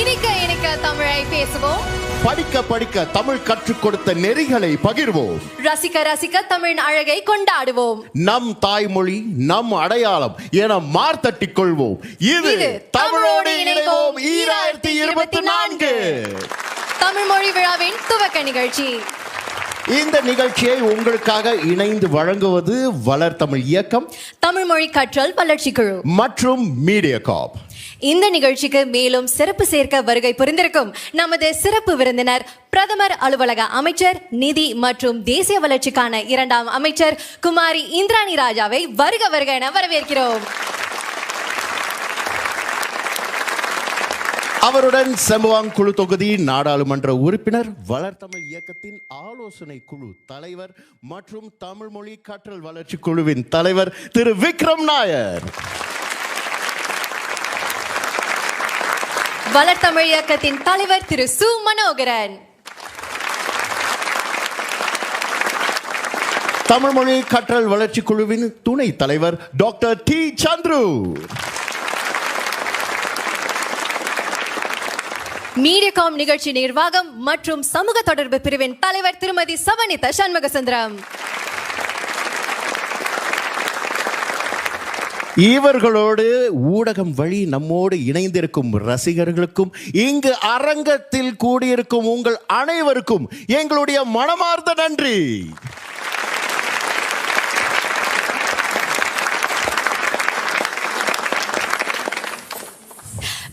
இனிக்க இனிக்க தமிழை பேசுவோம். படிக்க படிக்க தமிழ் கற்றுக் கொடுத்த நெறிகளை பகிர்வோம். ரசிக்க ரசிக்க தமிழின் அழகை கொண்டாடுவோம். நம் தாய்மொழி நம் அடையாளம் என மார்த்தட்டிக் கொள்வோம். இது தமிழோடு இணைவோம் 2024 தமிழ் மொழி விழாவின் துவக்க நிகழ்ச்சி. இந்த நிகழ்ச்சியை உங்களுக்காக இணைந்து வழங்குவது வளர் தமிழ் இயக்கம், தமிழ் மொழி கற்றல் வளர்ச்சி குழு மற்றும் மீடியா காப். இந்த நிகழ்ச்சிக்கு மேலும் சிறப்பு சேர்க்க வருகை புரிந்திருக்கும் நமது சிறப்பு விருந்தினர் பிரதமர் அலுவலக அமைச்சர், நிதி மற்றும் தேசிய வளர்ச்சிக்கான 2ஆம் அமைச்சர் குமாரி இந்திராணி ராஜாவை வருக வருக என வரவேற்கிறோம். அவருடன் செம்பவாங் குழு தொகுதி நாடாளுமன்ற உறுப்பினர், வளர் தமிழ் இயக்கத்தின் ஆலோசனை குழு தலைவர் மற்றும் தமிழ் மொழி கற்றல் வளர்ச்சி குழுவின் தலைவர் திரு விக்ரம் நாயர், வளர் தமிழ் இயக்கத்தின் தலைவர் திரு சு மனோகரன், தமிழ் மொழி கற்றல் வளர்ச்சி குழுவின் துணை தலைவர் டாக்டர் டி சந்துரு, மீடியாகாம் நிகழ்ச்சி நிர்வாகம் மற்றும் சமூக தொடர்பு பிரிவின் தலைவர் திருமதி சவனிதா சண்முகசுந்தரம். இவர்களோடு ஊடகம் வழி நம்மோடு இணைந்திருக்கும் ரசிகர்களுக்கும் இங்கு அரங்கத்தில் கூடியிருக்கும் உங்கள் அனைவருக்கும் எங்களுடைய மனமார்ந்த நன்றி.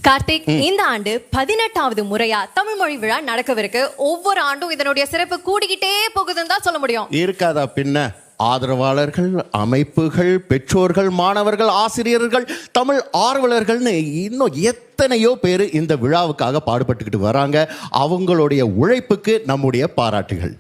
கார்த்திக், இந்த ஆண்டு 18வது முறையா தமிழ் மொழி விழா நடக்கவிருக்கு. ஒவ்வொரு ஆண்டும் இதனுடைய சிறப்பு கூடிக்கிட்டே போகுதுன்னு தான் சொல்ல முடியும். இருக்காதா பின்ன? ஆதரவாளர்கள், அமைப்புகள், பெற்றோர்கள், மாணவர்கள், ஆசிரியர்கள், தமிழ் ஆர்வலர்கள்னு இன்னும் எத்தனையோ பேர் இந்த விழாவுக்காக பாடுபட்டுக்கிட்டு வராங்க. அவங்களுடைய உழைப்புக்கு நம்முடைய பாராட்டுகள்.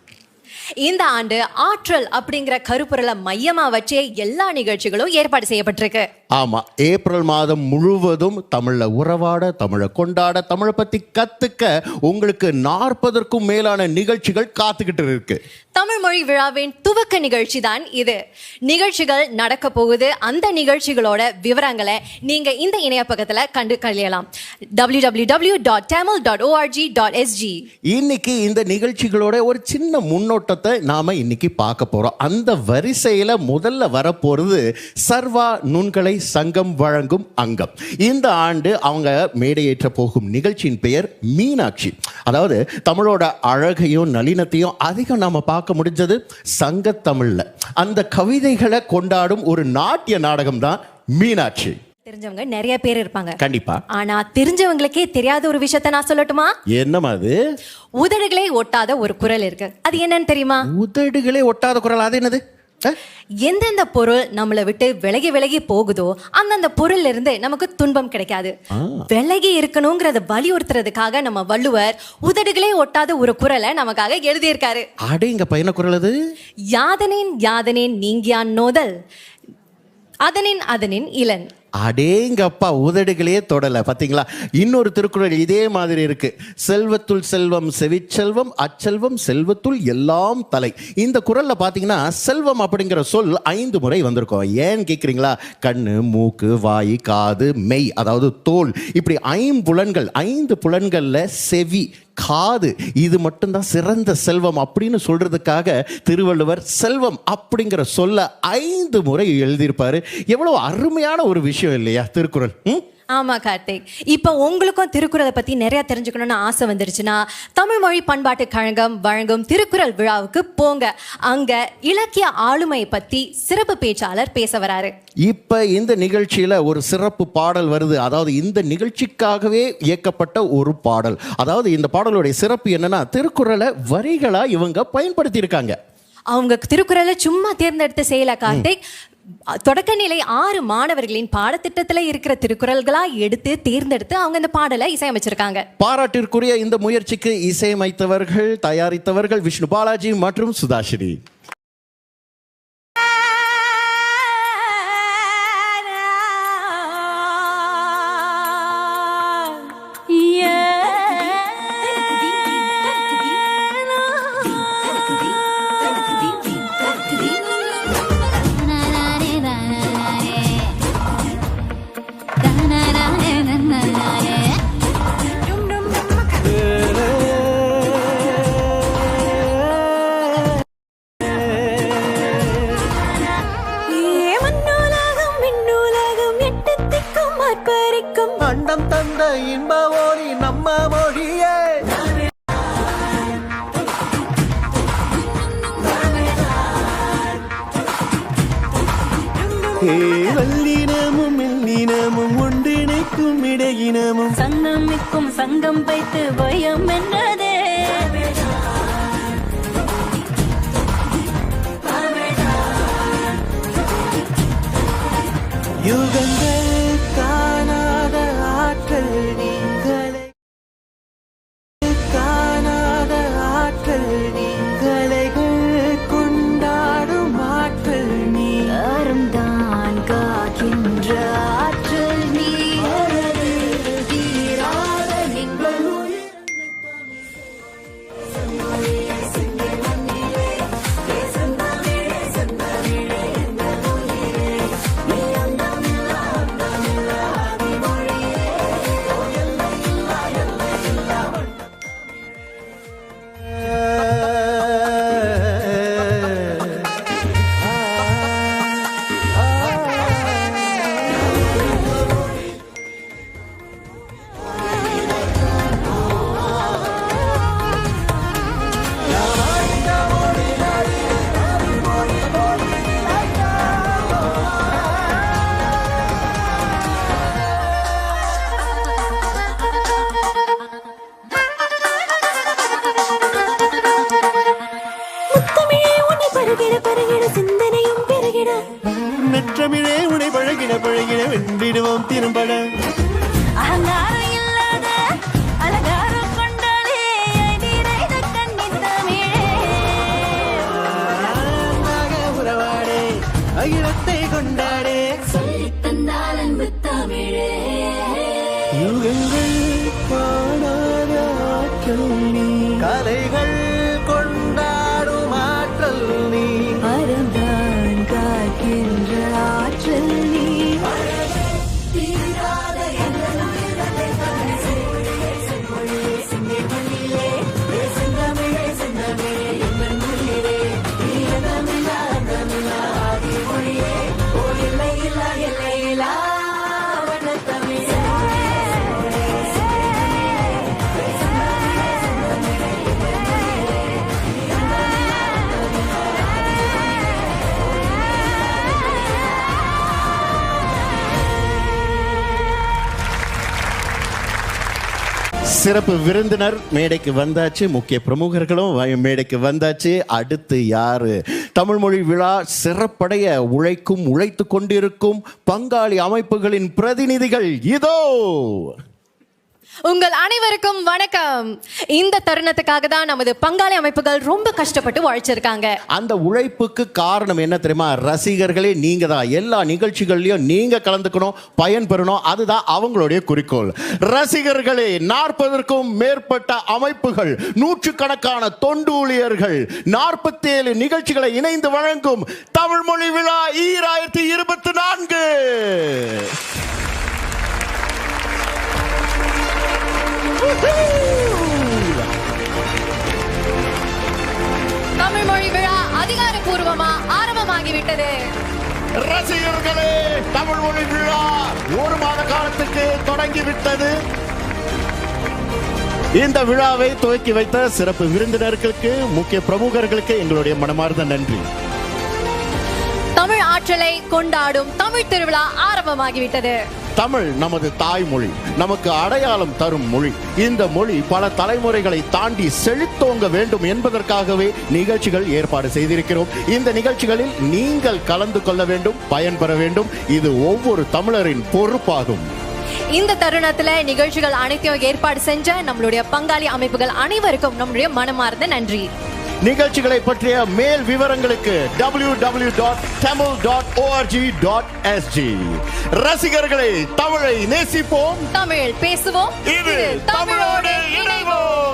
இந்த ஆண்டு ஆற்றல் அப்படிங்கிற கருப்பொருளை மையமா வச்சே எல்லா நிகழ்ச்சிகளும் ஏற்பாடு செய்யப்பட்டிருக்கு. ஆமா, ஏப்ரல் மாதம் முழுவதும் தமிழ்ல உறவாட, தமிழை கொண்டாட, தமிழை பத்தி கத்துக்க உங்களுக்கு 40க்கும் மேலான நிகழ்ச்சிகள் காத்துக்கிட்டு இருக்கு. தமிழ் மொழி விழாவின் துவக்க நிகழ்ச்சி தான் இது. நிகழ்ச்சிகள் நடக்க போகுது. அந்த நிகழ்ச்சிகளோட விவரங்களை நீங்க இந்த இணையப்பக்கத்துல கண்டு கழியலாம். www.tamil.org.sg. இன்னைக்கு இந்த நிகழ்ச்சிகளோட ஒரு சின்ன முன்னோட்டத்தை நாம இன்னைக்கு பார்க்க போறோம். அந்த வரிசையில முதல்ல வரப்போறது சர்வா நுண்கலை சங்கம் வழங்கும் அங்கம். இந்த ஆண்டு அவங்க மேடையேற்ற போகும் நிகழ்ச்சியின் பெயர் மீனாட்சி. அதாவது தமிழோட அழகையும் நளினத்தையும் அதிகம் நாம பார்க்க முடிஞ்சது சங்க தமிழ்ல. அந்த கவிதைகளை கொண்டாடும் ஒரு நாட்டிய நாடகம் தான் மீனாட்சி. தெரிஞ்சவங்க நிறைய பேர் இருப்பாங்க கண்டிப்பா. ஆனா தெரிஞ்சவங்களுக்கே தெரியாத ஒரு விஷயத்தை நான் சொல்லட்டுமா? என்னமா அது? உதடுகளே ஒட்டாத ஒரு குரல் இருக்கு. அது என்னன்னு தெரியுமா? உதடுகளே ஒட்டாத குரல், அது என்னது? எந்தெந்த பொருள் நம்மளை விட்டு விலகி விலகி போகுதோ அந்தந்த பொருள்ல இருந்து நமக்கு துன்பம் கிடைக்காது. விலகி இருக்கணுங்கிறத வலியுறுத்துறதுக்காக நம்ம வள்ளுவர் உதடுகளே ஒட்டாத ஒரு குரலை நமக்காக எழுதியிருக்காரு. அடேங்க பையன குரல் அது. யாதனின் யாதனின் நீங்கியான் நோதல் அதனின் அதனின் இளன். அடேங்கப்பா, உதடுகளே தொடல. பாத்தீங்களா? இன்னொரு திருக்குறள் இதே மாதிரி இருக்கு. செல்வத்துள் செல்வம் செவிச்செல்வம், அச்செல்வம் செல்வத்துள் எல்லாம் தலை. இந்த குறள்ல பாத்தீங்கன்னா செல்வம் அப்படிங்கிற சொல் 5 முறை வந்திருக்கும். ஏன்னு கேக்குறீங்களா? கண்ணு, மூக்கு, வாய், காது, மெய், அதாவது தோல், இப்படி 5 புலன்கள்ல செவி, காது, இது மட்டும்தான் சிறந்த செல்வம் அப்படின்னு சொல்றதுக்காக திருவள்ளுவர் செல்வம் அப்படிங்கிற சொல்ல 5 முறை எழுதியிருப்பாரு. எவ்வளவு அருமையான ஒரு விஷயம் இல்லையா திருக்குறள்? ஆமா கார்த்திக், இப்ப உங்களுக்கும் திருக்குறளை பத்தி நிறைய தெரிஞ்சுக்கணும்னு ஆசை வந்துருச்சுன்னா தமிழ் மொழி பண்பாட்டு கழகம் வழங்கும் திருக்குறள் விழாவுக்கு போங்க. அங்க இலக்கிய ஆளுமை பத்தி சிறப்பு பேச்சாளர் பேச வராரு. இப்ப இந்த நிகழ்ச்சியில ஒரு சிறப்பு பாடல் வருது. அதாவது இந்த நிகழ்ச்சிக்காகவே இயக்கப்பட்ட ஒரு பாடல். அதாவது இந்த பாடலுடைய சிறப்பு என்னன்னா, திருக்குறளை வரிகளா இவங்க பயன்படுத்தி இருக்காங்க. அவங்க திருக்குறளை சும்மா தேர்ந்தெடுத்து செய்யல கார்த்திக். தொடக்கநிலை 6 மாணவர்களின் பாடத்திட்டத்தில் இருக்கிற திருக்குறள்களா எடுத்து தேர்ந்தெடுத்து அவங்க இந்த பாடலை இசையமைச்சிருக்காங்க. பாராட்டிற்குரிய இந்த முயற்சிக்கு இசையமைத்தவர்கள், தயாரித்தவர்கள் விஷ்ணு பாலாஜி மற்றும் சுதாஸ்ரீ. ஆர்ப்பரிக்கும் அண்டம் தந்த இன்ப ஒளி நம்ம மொழியே. வல்லினமும் மெல்லினமும் ஒன்றிணைக்கும் இடையினமும் சங்கமிக்கும் சங்கம் வைத்து பயம் என்னதே. யுகங்கள் காணாத ஆற்றல் நீங்களே, காணாத ஆற்றல் நீங்களைகள் கொண்டாடும் ஆற்றல் நீ. அரும்தான் காக்கின்ற ஆற்றல் நீ. தீராத எங்கள் சிந்தனையும் பெருகிட நற்றமிழே உனை பழகின பழகின வென்றிடுவோம் திறம்பட. அகங்காரம் இல்லாத அலங்காரம் கொண்டாலே நிறைந்த கண்ணின் தமிழே. உறவாடே அகிலத்தை கொண்டாடே சொல்லித் தந்தால் அன்பு தமிழே. யுகங்கள் காணாத ஆற்றல் நீ, கலைகள் கொண்டாடும் ஆற்றல் நீ. அறம்தான் காக்கின்ற ஆற்றல் நீ. சிறப்பு விருந்தினர் மேடைக்கு வந்தாச்சு, முக்கிய பிரமுகர்களும் மேடைக்கு வந்தாச்சு. அடுத்து யாரு? தமிழ் மொழி விழா சிறப்படைய உழைத்து கொண்டிருக்கும் பங்காளி அமைப்புகளின் பிரதிநிதிகள் இதோ. உங்கள் அனைவருக்கும் வணக்கம். இந்த தருணத்துக்காக தான் நமது பங்காளி அமைப்புகள் ரொம்ப கஷ்டப்பட்டு உழைச்சிருக்காங்க. அந்த உழைப்புக்கு காரணம் என்ன தெரியுமா? ரசிகர்களே நீங்க தான். எல்லா நிகழ்ச்சிகள்லயும் நீங்க கலந்துக்கணும், பயன்பெறணும், அதுதான் அவங்களுடைய குறிக்கோள். ரசிகர்களே, 40க்கும் மேற்பட்ட அமைப்புகள், நூற்றுக்கணக்கான தொண்டு ஊழியர்கள், 47 நிகழ்ச்சிகளை இணைந்து வழங்கும் தமிழ் மொழி விழா 2024. தமிழ் மொழி விழா அதிகாரப்பூர்வமா ஆரம்பமாகிவிட்டது. ரசிகர்களே, தமிழ் மொழி விழா 1 மாத காலத்துக்கு தொடங்கிவிட்டது. இந்த விழாவை துவக்கி வைத்த சிறப்பு விருந்தினர்களுக்கு, முக்கிய பிரமுகர்களுக்கு எங்களுடைய மனமார்ந்த நன்றி. தமிழ் ஆற்றலை கொண்டாடும் தமிழ் திருவிழா ஆரம்பமாகிவிட்டது. தமிழ் நமது தாய்மொழி, நமக்கு அடையாளம் தரும் மொழி. இந்த மொழி பல தலைமுறைகளை தாண்டி செழித்தோங்க வேண்டும் என்பதற்காகவே நிகழ்ச்சிகள் ஏற்பாடு செய்திருக்கிறோம். இந்த நிகழ்ச்சிகளில் நீங்கள் கலந்து கொள்ள வேண்டும், பயன்பெற வேண்டும். இது ஒவ்வொரு தமிழரின் பொறுப்பாகும். இந்த தருணத்துல நிகழ்ச்சிகள் அனைத்தையும் ஏற்பாடு செஞ்ச நம்மளுடைய பங்காளி அமைப்புகள் அனைவருக்கும் நம்முடைய மனமார்ந்த நன்றி. நிகழ்ச்சிகளை பற்றிய மேல் விவரங்களுக்கு www.tamil.org.sg. ரசிகர்களே, தமிழை நேசிப்போம், தமிழ் பேசுவோம், இது தமிழோடு இணைவோம்.